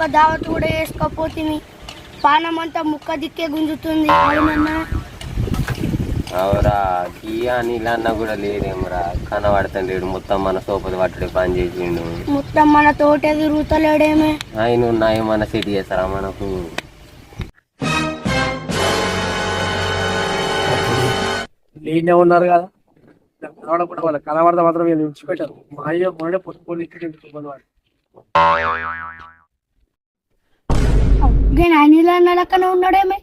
ఒక్క దావత్ కూడా వేసుకోపోతుంది. పానం అంతా ముక్క దిక్కే గుంజుతుంది. అవునన్నా అవురా అనిల్ అన్న కూడా లేదేమరా, కనబడతాడు. మొత్తం మన సోపతి పట్టుడే పని చేసిండు. మొత్తం మన తోటే తిరుగుతలేడేమే. ఆయన ఉన్నాయి మన సెట్ చేస్తారా మనకు? నీళ్ళే ఉన్నారు కదా, కనబడకుండా వాళ్ళ కనబడతా మాత్రం వీళ్ళు విడిచిపెట్టారు. మా అయ్యో మొన్నే పొట్టుకొని అనిల్ అన్న లెక్కనే ఉన్నాడేమే.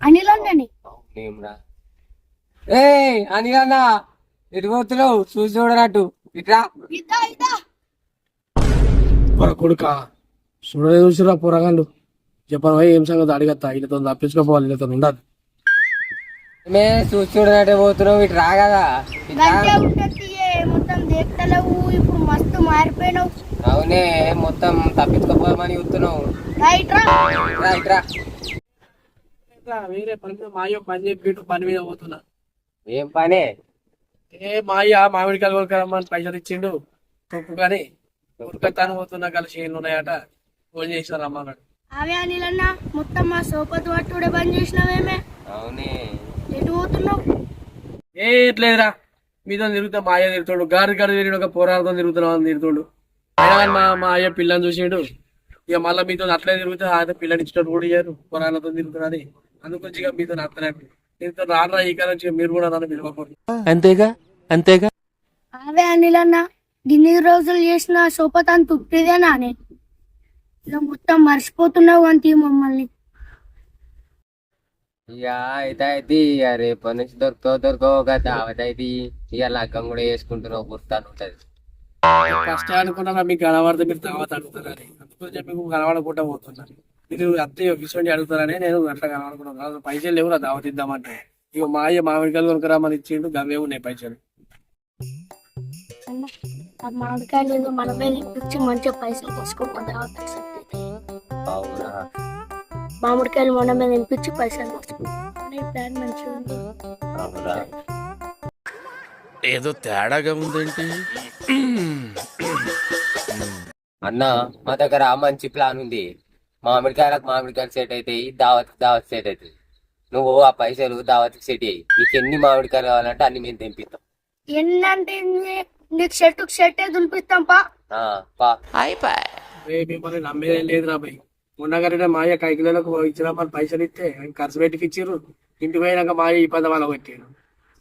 అనిల్ అన్నని ఏమ్రా ఏ అనిల్ అన్న ఎటు పోతున్నావు? చూసి చూడనట్టు ఇట్రా. కొడుక చూడలే చూసిరా పోరగాళ్ళు. చెప్పను ఏం సంగతి అడిగత్తా, వీళ్ళతో తప్పించుకోపోవాలి, వీళ్ళతో ఉండదు. మే చూసి చూడనట్టే పోతున్నావు, ఇటు రా కదా. మొత్తం దేక్తలేవు, ఇప్పుడు మస్తు మారిపోయినావు. అవునే మొత్తం తప్పించుకోపోమని చూస్తున్నావు. వేరే పని మీద మా అయ్యో పని చెప్పి పని మీద పోతున్నా. ఏం పనే? మా అయ్య మామిడికాయలు కొనుక్కరమ్మని పైసలు ఇచ్చిండు తప్పు, కానీ ఉరకతాను పోతున్నా కలిసి ఏళ్ళు ఉన్నాయట, ఫోన్ చేసినారు అమ్మన్నాడు. అవే అనిల్ అన్న మొత్తం మా సోపతి పట్టుడే బంద్ చేసినావేమే. అవునే ఎటు పోతున్నావు? ఎట్లేదురా, మీతో తిరుగుతా మా అయ్య తిరుగుతాడు. గారి తిరిగి ఒక పోరాలతో తిరుగుతున్నావు అని తిరుగుతాడు. మా అయ్య పిల్లని చూసిండు, ఇక మళ్ళీ మీతో అట్లే తిరుగుతా ఆయన పిల్లని ఇచ్చినట్టు కూడా ఇయ్యారు, పోరాలతో తిరుగుతున్నారని. అందుకొచ్చి మీతో అత్తనే మీతో రారా ఈ కాలం మీరు కూడా నన్ను పిలవకూడదు. అంతేగా అంతేగా. అవే అనిల్ అన్న ఇన్ని రోజులు చేసిన సోపతి అంత ఉట్టిదేనా అని ఇలా మొత్తం మర్చిపోతున్నావు అంతే మమ్మల్ని. ఇక అయితే ఇక రేపటి నుంచి దొరకవు ఒక దావత్ అయితే ఇక లగ్గం కూడా వేసుకుంటున్నావు, పుస్తాను ఉంటది. కష్టం అనుకున్నా మీకు కనబడితే మీరు దావత్ అడుగుతారని, అందుకని చెప్పి కనబడకుండా పోతున్నారు. మీరు అత్తయ్య విషయం అడుగుతారని నేను అట్లా కనబడుకున్నాను. పైసలు లేవు, దావత్ ఇద్దామంటే ఇక మా అయ్య మామిడికాయలు కొనుక్కరామని ఇచ్చిండు, గవే ఉన్నాయి పైసలు. మామిడికాయలు ఏదో మనమే ఇచ్చి మంచిగా పైసలు తీసుకోకుండా మామిడికాయలు మనమే నింపించి పైసలు ప్లాన్ మంచిగా ఉంది. ఏదో తేడాగా ఉందేంటి అన్న? మా దగ్గర మంచి ప్లాన్ ఉంది. మామిడికాయలు సెట్ అవుతాయి, దావత్ సెట్ అవుతుంది. నువ్వు ఆ పైసలు దావత్ సెట్ అయ్యి నీకు ఎన్ని మామిడికాయలు కావాలంటే అన్ని మేము తెంపిస్తాం. ఎన్నంటే నీకు సెట్ దులిపిస్తాం పా. మిమ్మల్ని నమ్మేదేం లేదు రా భయ్. మొన్నగానే మా అయ్య కైకిలకు ఇచ్చిన పైసలు ఇస్తే ఖర్చు పెట్టి ఇచ్చిర్రు. ఇంటికి పోయినాక మా అయ్య ఈ పద వాళ్ళ పెట్టారు.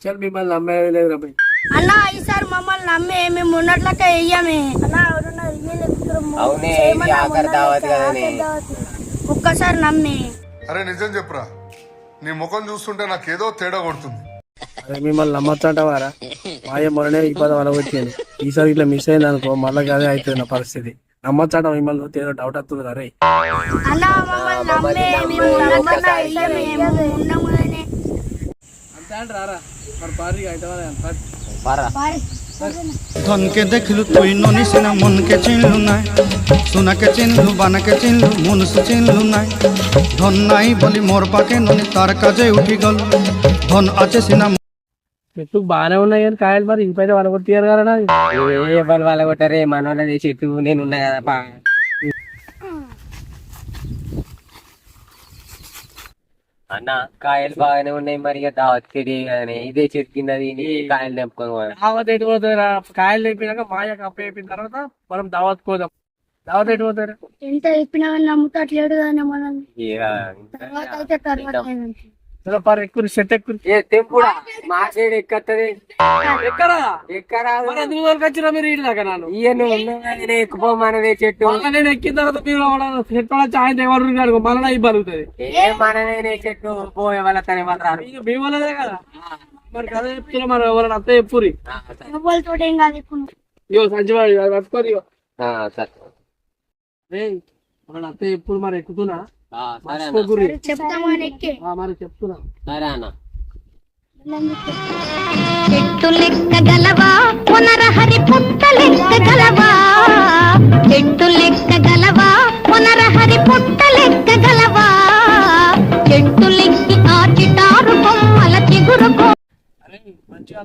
సరే మిమ్మల్ని నమ్మేది లేదు రా భయ్. అన్న ఈసారి మమ్మల్ని నమ్మే, మేము ఉన్నట్లకే వెయ్యమే అన్న. అవునే ఆఖరి దావత్ కదనే, ఒక్కసారి నమ్మే. అరే నిజం చెప్పురా, నీ ముఖం చూస్తుంటే నాకేదో తేడా కొడుతుంది. అదే మిమ్మల్ని నమ్మచ్చంటావారా? మా అయ్య మొన్ననే ఈ పద వాళ్ళ పెట్టాను. ఈసారి ఇట్లా మిస్ అయింది అనుకో మళ్ళీ అదే అవుతుంది నా పరిస్థితి. నమ్మచ్చట మిమ్మల్ని ఏదో డౌట్ వస్తుంది రా రే. ধন কে দেখলু তুই ননিসিন মন কে চিনলু নাই, সোনা কে চিনলু বানা কে চিনলু মনুষ চিনলু নাই। ধন নাই বলি মোর পাকে ননি তার কাজে উঠি গল, ধন আছে সিনা। చెట్టు బాగానే ఉన్నాయి కానీ కాయలు మరి ఇంపైతే వాళ్ళ కొట్టారు కదా. ఏ వాళ్ళ కొట్టారే, మన వాళ్ళ చెట్టు నేను ఉన్నా కదా. అన్న కాయలు బాగానే ఉన్నాయి, మరి దావత్ చెడి కానీ ఇదే చెట్టు కింద తిని కాయలు తెంపుకొని దావత్ ఎటు పోతారా? కాయలు తెప్పినాక మాయకు అప్ప అయిపోయిన తర్వాత మనం దావత్ పోదాం. దావత్ ఎటు పోతారా? ఎంత చెప్పినా నమ్ముతట్లేడు కానీ మనల్ని. తర్వాత అయితే తర్వాత ఎక్కువ సెట్ ఎక్కువ తెంపుడా మా సైడ్ ఎక్కత్తది. ఎక్కరా ఎక్కరా వచ్చినా మీరు ఇటు దాకా నన్ను ఎక్కుపోమనదే చెట్టు. నేను ఎక్కిన తర్వాత మీరు చెట్టు ఆయన ఎవరు మళ్ళీ ఇబ్బంది మనదే చెట్టు పోయే వాళ్ళ తనే మాత్రం మీ వాళ్ళదే కదా. మరి కథ చెప్తున్నా మరి ఎవరైనా అంతా చెప్పురి. ఎవరితో ఏం కాదు ఇప్పుడు. ఇగో సంచివాడి పట్టుకోరు. ఇగో సరే మన అంతా ఎప్పుడు మరి ఎక్కుతున్నా చెప్తామని ఎక్కే మరి చెప్తున్నా. సరే అన్న. చెట్టు లెక్కగలవా పునరహరి పుట్ట లెక్కగలవా, చెట్టు లెక్కగలవా పునరహరి పుట్ట లెక్కగలవా, చెట్టు లెక్కి ఆ చిటారు కొమ్మల చిగురుకో. మంచిగా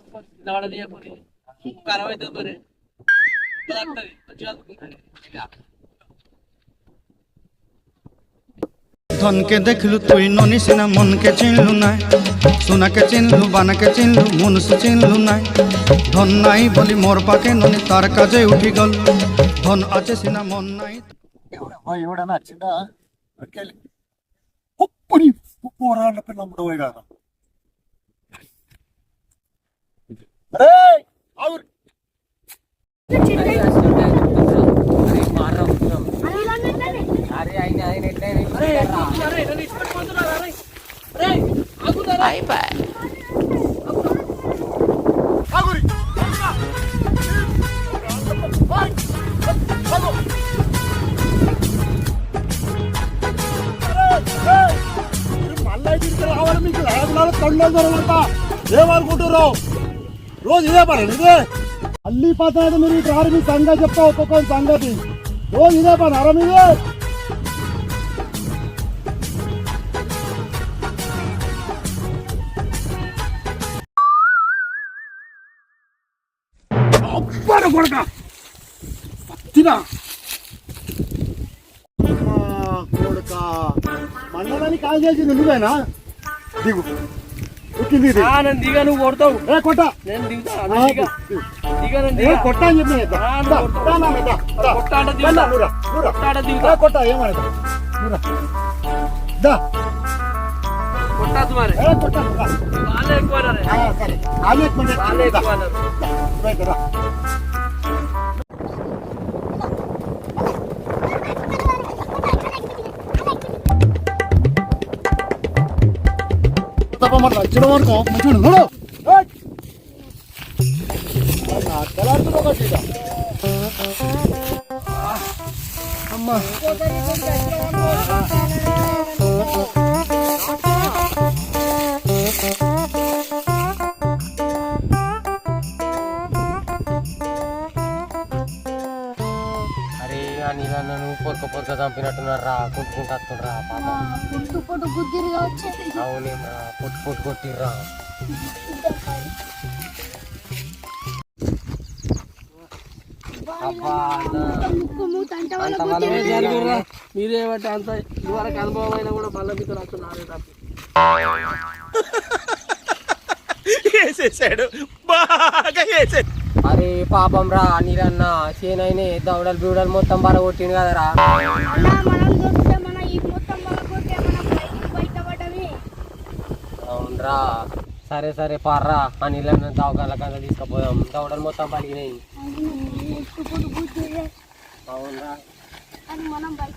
ধনকে দেখলু তুই ননিসিন মনকে চিনলু নাই সোনাকে চিনলু বানাকে চিনলু মনুষ্য চিনলু নাই ধন নাই বলি মোর পাকে ননি তার কাজে উঠি গল ধন আছে সিনা মন নাই ఎవడ నచ్చిందా ఒప్పని పోరాళ్ళ పిల్ల ఉండవే కదా అరే ఆయన ఆయన ఎట్లయినా మళ్ళీ ఇంటికి రావాలి మీకు తొండలు దొరకతా ఏమనుకుంటున్నారు రోజు ఇదే పని ఇదే అల్లి పాత మీరు ఇటు రారు మీ సంగతి చెప్తా ఒక్కొక్క సంగతి రోజు ఇదే పని అర మీదే అబ్బా కొడక తినా కొడుక మండలాన్ని కాల్ చేసింది నువ్వేనా దిగు ఎక్కింది ఇది. నేను దిగా నువ్వు కొడతావు ఏ కొట్ట నేను దిగుతా ఆ, దిగు. ఏ కొట్ట అని చెప్పిన కదా. దా, దా, నా మీద, దా. కొట్ట అంటే దా, దిగుతా. నువ్వురా, నువ్వురా. కొట్ట అంటే దిగుతా. ఏ కొట్ట ఏమనదు నువ్వురా. దా. కొట్టద్దు మరి ఏ కొట్ట దా. వాళ్ళే ఎక్కువ అన్నారే. ఆ, సరే ఆమె ఎక్కువ వాళ్ళే ఎక్కువ అన్నారు రైట్ రా తప్పమాట వచ్చిన వరకు మంచిగా చూడు అమ్మా అరే ఆ నీళ్ళన్న నువ్వు పొరక చంపినట్టున్నారా కొట్టుకుంటా వస్తుండ్రా పాప పుట్టు పుట్టు గుద్దిరిగా వచ్చేది అవునేమ్రా పొట్టు కొట్టిర్రా అబ్బా అన్న ముక్కు మూత అంటే అంత వాళ్ళ బలమే జరుగురా మీరే బట్టి అంత ఇదివరకు అనుభవం అయినా కూడా మళ్ళీ మీతో నాకు నాదే తప్ప వేసేసాడు బాగా వేసేసాడు. అరే పాపం రా నీరన్న చేనైనా దవడలు బీడలు మొత్తం బాగా కొట్టిండు కదరా అన్న మనం దొరికితే మన ఈ మొత్తం మన కొట్టే మనం బయట పడ్డవి అవునరా సరే సరే పార్రా ఆ నీళ్ళన్న దవకాల కంద తీసుకుపోయాం దవడలు మొత్తం పలిగినాయి పుట్టు పుట్టు గుద్దిరి అవునరా అని మనం బయట